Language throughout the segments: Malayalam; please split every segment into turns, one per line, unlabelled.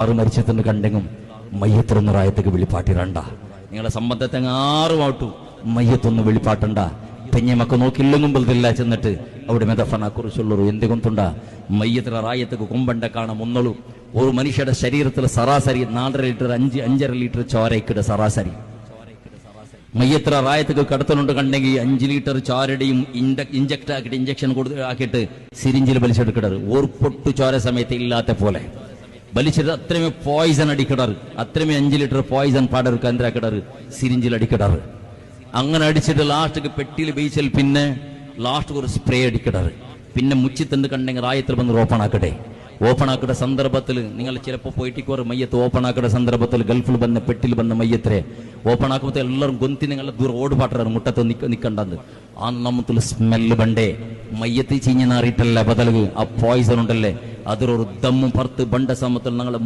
ആറ് മരിച്ചെത്തുന്ന കണ്ടെങ്കും മയ്യത്തിറൊന്ന് റായത്തേക്ക് വെളിപ്പാട്ടിരണ്ട. നിങ്ങളെ സംബന്ധത്തെ ആറുമാട്ടു മയ്യത്തൊന്ന് വെളിപ്പാട്ടണ്ട. പെഞ്ഞെ മക്ക നോക്കില്ലെങ്കിൽ ബലത്തില്ല ചെന്നിട്ട് അവിടെ മെതഫനെ കുറിച്ചുള്ളൂ എന്തുകൊണ്ടുണ്ട മയ്യത്തിലെ റായത്തേക്ക് കൊമ്പണ്ട കാണാൻ ഒന്നുള്ളൂ. ഒരു മനുഷ്യരുടെ ശരീരത്തിൽ സരാസരി 4.5 ലിറ്റർ 5.5 ലിറ്റർ ചോരയ്ക്കിടെ സരാസരി. മയ്യത്തിലെ റായത്തേക്ക് കടത്തലുണ്ട് കണ്ടെങ്കിൽ 5 ലിറ്റർ ചോരയുടെയും ഇഞ്ചക്ട് ആക്കിയിട്ട് ഇഞ്ചക്ഷൻ ആക്കിയിട്ട് സിരിഞ്ചിൽ വലിച്ചെടുക്കിടാറ്. ഒരു പൊട്ടു ചോര സമയത്ത് ഇല്ലാത്ത പോലെ വലിച്ചിട്ട് അത്രയും പോയിസൺ അടിക്കിടാറ്. അത്രയും 5 ലിറ്റർ പോയിസൺ പാടർക്ക് എന്തിനാക്കിടാറ് സിരിഞ്ചിൽ അടിക്കിടാറ്. അങ്ങനെ അടിച്ചിട്ട് ലാസ്റ്റ് പെട്ടിയിൽ ബീച്ചിൽ പിന്നെ ലാസ്റ്റ് ഒരു സ്പ്രേ അടിക്കിടാറ്. പിന്നെ മുച്ചിത്തണ്ട് കണ്ടെങ്കിൽ റായത്തിൽ വന്ന് ഓപ്പൺ ആക്കട്ടെ. ഓപ്പൺ ആക്കിയ സന്ദർഭത്തിൽ നിങ്ങൾ ചിലപ്പോൾ പോയിട്ടിക്കോറ് മയ്യത്ത് ഓപ്പൺ ആക്കിയ സന്ദർഭത്തിൽ ഗൾഫിൽ വന്ന പെട്ടിൽ വന്ന മയ്യത്തിരെ ഓപ്പൺ ആക്കുമ്പോൾ എല്ലാവരും ഗൊന്തി നിങ്ങളെ ദൂരം ഓട് പാട്ടാറ് മുട്ടത്ത് നിൽക്കണ്ടെന്ന്. ആ നമ്മത്തിൽ സ്മെല്ല് ബണ്ടേ മയ്യത്ത് ചീഞ്ഞ നാറിയിട്ടല്ല ബദലുക ആ പോയിസൺ ഉണ്ടല്ലേ അതിലൊരു ദമ്മും പുറത്ത് ബണ്ട സമയത്തിൽ ഞങ്ങളുടെ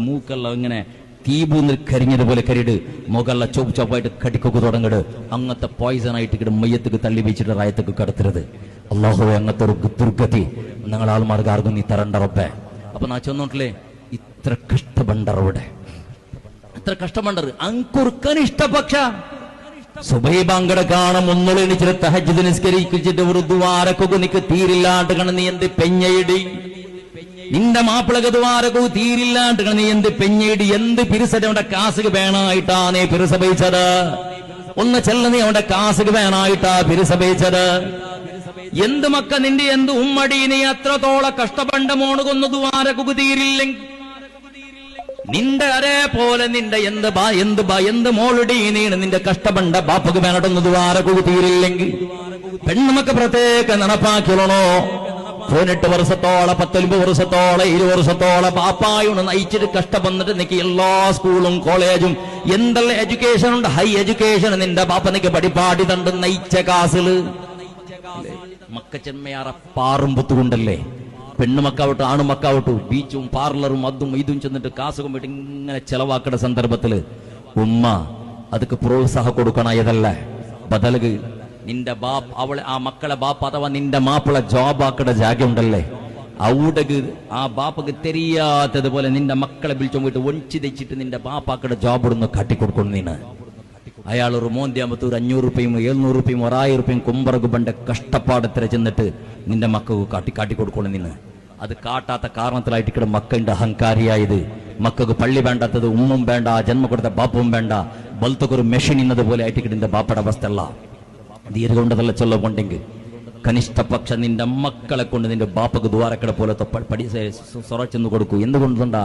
മൂക്കെല്ലാം ഇങ്ങനെ തീബൂന്ന് കരിഞ്ഞതുപോലെ കരിട് മുകളിലെ ചോപ്പ് ചോപ്പായിട്ട് കടിക്കൊക്കെ തുടങ്ങിട്. അങ്ങനത്തെ പോയിസൺ ആയിട്ട് ഇവിടെ മയ്യത്തേക്ക് തള്ളി വെച്ചിട്ട് റായത്തേക്ക് കടത്തരുത്. അള്ളാഹുവെ അങ്ങനത്തെ ഒരു ദുർഗതി ഞങ്ങൾ ആൾമാർക്ക് ആർക്കും നീ തരണ്ട റബ്ബേ. അപ്പൊ നാ ചെന്നോട്ടില്ലേ ഇത്ര കഷ്ടബണ്ടറവിടെ ഇത്ര കഷ്ടബണ്ടറ് അങ്കുറുക്കാൻ ഇഷ്ടപക്ഷ സുബൈബാങ്കട കാണും ഒന്നുള്ളൂ എണിച്ചിട്ട് തഹജ്ജുദ് നിസ്കരിച്ചിട്ട് ഒരു ദ്വാരക്കൊക്കെ നിക്ക് തീരില്ലാണ്ട് കണ നീ എന്ത് പെഞ്ഞയിടി നിന്റെ മാപ്പിളക്ക് ദ്വാരക്കു തീരില്ലാണ്ട് കണ നീ എന്ത് പെഞ്ഞയിടി എന്ത് പിരിസട അവന്റെ കാസുക്ക് വേണായിട്ടാ നീ പിരിസഭയിച്ചത്. ഒന്ന് ചെല്ല നീ അവന്റെ കാസുക്ക് വേണായിട്ടാ പിരിസഭയിച്ചത്. എന്ത് മക്ക നിന്റെ എന്ത് ഉമ്മടി നീ എത്രത്തോളം കഷ്ടപ്പെണ്ട മോണ് കൊന്നു ദ്വാരക്കു തീരില്ലെങ്കിൽ നിന്റെ അതേപോലെ നിന്റെ എന്ത് മോളുടി നീണ് നിന്റെ കഷ്ടപ്പെണ്ട ബാപ്പക്ക് വേണട്ടൊന്ന് ദ്വാരക്കു തീരില്ലെങ്കിൽ പെണ്ണുമക്ക പ്രത്യേക നടപ്പാക്കിയണോ. 18 വർഷത്തോളം 19 വർഷത്തോളം 20 വർഷത്തോളം ബാപ്പായോട് നയിച്ചിട്ട് കഷ്ടപ്പെന്നിട്ട് നിനക്ക് എല്ലാ സ്കൂളും കോളേജും എന്തെല്ലാം എഡ്യൂക്കേഷൻ ഉണ്ട് ഹൈ എഡ്യൂക്കേഷൻ നിന്റെ ബാപ്പ നിനക്ക് പഠിപ്പാടി തണ്ട് നയിച്ച കാസില് മക്ക ചെന്മയാറ പാറും പുത്തുകൊണ്ടല്ലേ. പെണ്ണുമക്കാവട്ടെ ആണുമക്കാവട്ടു ബീച്ചും പാർലറും അതും ഇതും ചെന്നിട്ട് കാസും പോയിട്ട് ഇങ്ങനെ ചെലവാക്കുന്ന സന്ദർഭത്തില് ഉമ്മ അതൊക്കെ പ്രോത്സാഹം കൊടുക്കണയതല്ല ബദലുക നിന്റെ ബാപ്പ് അവളെ ആ മക്കളെ ബാപ്പ് അഥവാ നിന്റെ മാപ്പിള ജോബ് ആക്കട ജാഗ ഉണ്ടല്ലേ അവിടക്ക് ആ ബാപ്പക്ക് തെരിയാത്തതുപോലെ നിന്റെ മക്കളെ വിളിച്ചു പോയിട്ട് ഒഞ്ചി തെച്ചിട്ട് നിന്റെ ബാപ്പാക്കടെ ജോബ് ഇടുന്ന് കാട്ടിക്കൊടുക്കുന്നു. നീന് അയാൾ ഒരു മോന്തിയാമ്പത്തൂർ 500 രൂപയും 700 രൂപയും 1000 രൂപയും കുമ്പറക്ക് പണ്ട് കഷ്ടപ്പാടത്തിര ചെന്നിട്ട് നിന്റെ മക്കൾക്ക് കാട്ടിക്കൊടുക്കണം. നിന്ന് അത് കാട്ടാത്ത കാരണത്തിലായിട്ട് ഇവിടെ മക്കളുടെ അഹങ്കാരിയായത്. മക്കൾക്ക് പള്ളി വേണ്ടാത്തത് ഉമ്മും വേണ്ട ജന്മ കൊടുത്ത ബാപ്പും വേണ്ട ബലത്തൊക്കെ ഒരു മെഷീൻ ഇന്നതുപോലെ ആയിട്ട് നിന്റെ ബാപ്പയുടെ അവസ്ഥ അല്ല. ദീർഘകൊണ്ടതല്ല ചൊല്ലുകൊണ്ടെങ്കിൽ കനിഷ്ഠപക്ഷ നിന്റെ മക്കളെ കൊണ്ട് നിന്റെ ബാപ്പക്ക് ദ്വാരക്കട പോലത്തെ സൊറച്ചെന്ന് കൊടുക്കൂ. എന്തുകൊണ്ടുണ്ടാ